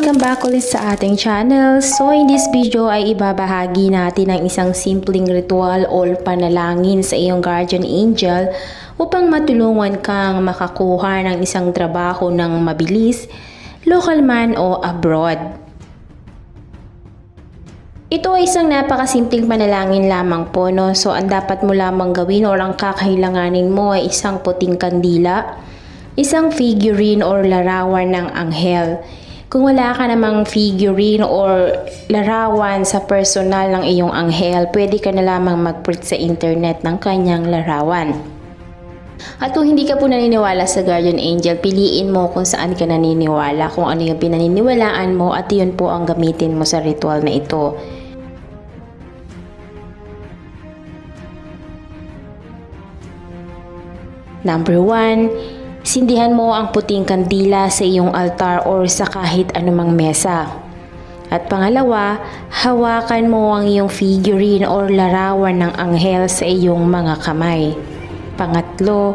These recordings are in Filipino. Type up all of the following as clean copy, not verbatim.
welcome back ulit sa ating channel. So in this video ay ibabahagi natin ang isang simpleng ritual o panalangin sa iyong guardian angel upang matulungan kang makakuha ng isang trabaho ng mabilis, local man o abroad. Ito ay isang napakasimpleng panalangin lamang po, no? So ang dapat mo lamang gawin o ang kakailanganin mo ay isang puting kandila, isang figurine or larawan ng anghel. Kung wala ka namang figurine or larawan sa personal ng iyong anghel, pwede ka na lamang mag-print sa internet ng kanyang larawan. At kung hindi ka po naniniwala sa guardian angel, piliin mo kung saan ka naniniwala, kung ano yung pinaniniwalaan mo at yun po ang gamitin mo sa ritual na ito. Number 1, sindihan mo ang puting kandila sa iyong altar or sa kahit anumang mesa. At pangalawa, hawakan mo ang iyong figurine or larawan ng anghel sa iyong mga kamay. Pangatlo,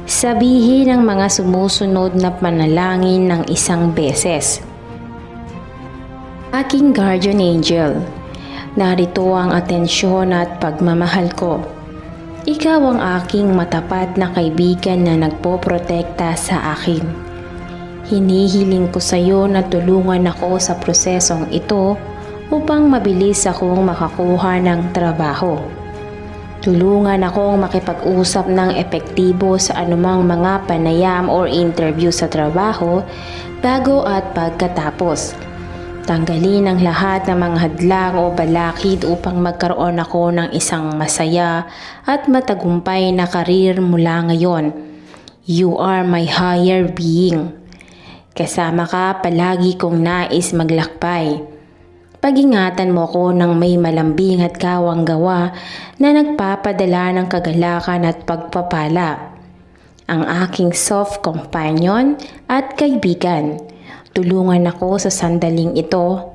sabihin ang mga sumusunod na panalangin ng isang beses. Aking guardian angel, narito ang atensyon at pagmamahal ko. Ikaw ang aking matapat na kaibigan na nagpoprotekta sa akin. Hinihiling ko sa iyo na tulungan ako sa prosesong ito upang mabilis akong makakuha ng trabaho. Tulungan akong makipag-usap ng epektibo sa anumang mga panayam or interview sa trabaho bago at pagkatapos. Tanggalin ang lahat ng mga hadlang o balakid upang magkaroon ako ng isang masaya at matagumpay na karir mula ngayon. You are my higher being. Kasama ka palagi kong nais maglakbay. Pag-ingatan mo ko ng may malambing at kawang gawa na nagpapadala ng kagalakan at pagpapala. Ang aking soft companion at kaibigan. Tulungan ako sa sandaling ito.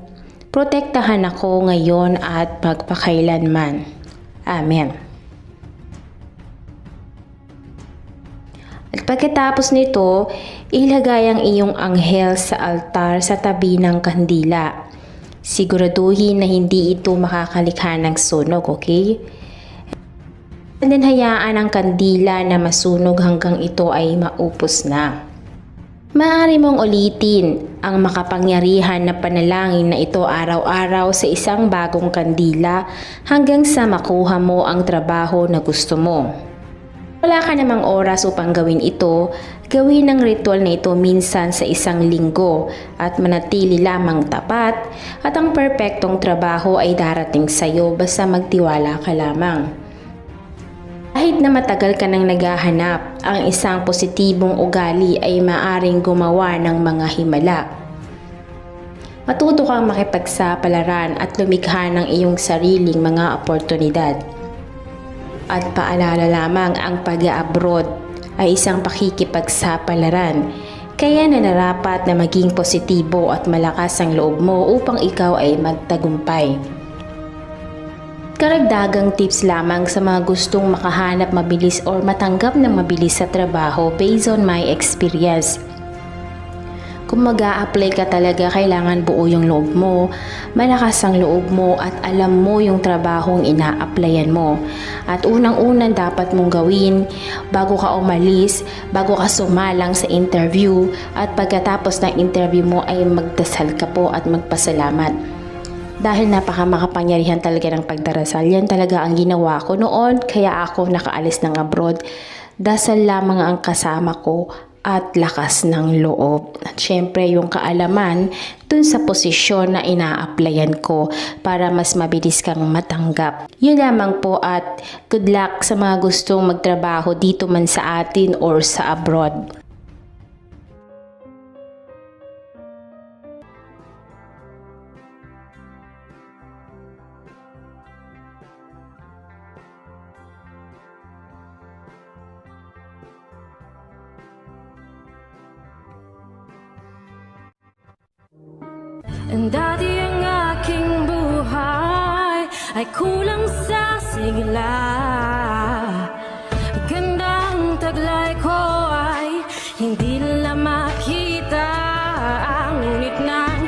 Protektahan ako ngayon at magpakailanman. Amen. At pagkatapos nito, ilagay ang iyong anghel sa altar sa tabi ng kandila. Siguraduhin na hindi ito makakalikha ng sunog, okay? And then hayaan ang kandila na masunog hanggang ito ay maupos na. Maaari mong ulitin ang makapangyarihan na panalangin na ito araw-araw sa isang bagong kandila hanggang sa makuha mo ang trabaho na gusto mo. Wala ka namang oras upang gawin ito, gawin ang ritual na ito minsan sa isang linggo at manatili lamang tapat at ang perpektong trabaho ay darating sa iyo basta magtiwala ka lamang. Kahit na matagal ka nang naghahanap, ang isang positibong ugali ay maaring gumawa ng mga himala. Matuto kang makipagsapalaran at lumikha ng iyong sariling mga oportunidad. At paalala lamang, ang pag-abroad ay isang pakikipagsapalaran, kaya nararapat na maging positibo at malakas ang loob mo upang ikaw ay magtagumpay. Karagdagang tips lamang sa mga gustong makahanap mabilis or matanggap ng mabilis sa trabaho based on my experience. Kung mag-a-apply ka talaga, kailangan buo yung loob mo, malakas ang loob mo at alam mo yung trabahong ina-applyan mo. At unang-unang dapat mong gawin bago ka umalis, bago ka sumalang sa interview at pagkatapos ng interview mo ay magdasal ka po at magpasalamat. Dahil napakamakapangyarihan talaga ng pagdarasal, yan talaga ang ginawa ko noon, kaya ako nakaalis ng abroad. Dasal lamang ang kasama ko at lakas ng loob. At syempre yung kaalaman dun sa posisyon na ina-applyan ko para mas mabilis kang matanggap. Yun lamang po at good luck sa mga gustong magtrabaho dito man sa atin or sa abroad. And dati ang aking buhay ay kulang sa sigla. Gandang taglay ko ay hindi nila makita. Ngunit nang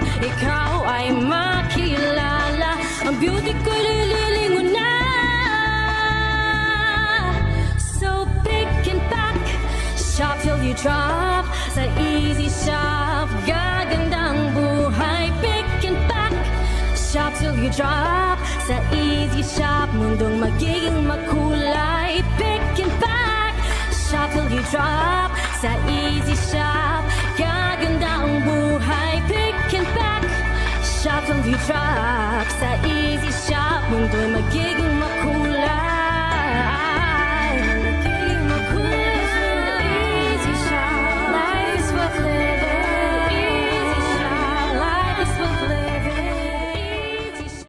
drop sa Easy Shop. Gagandang buhay, pick and pack. Shop till you drop sa Easy Shop. Mundong magiging makulay, pick and pack. Shop till you drop sa Easy Shop. Gagandang buhay, pick and pack. Shop till you drop sa Easy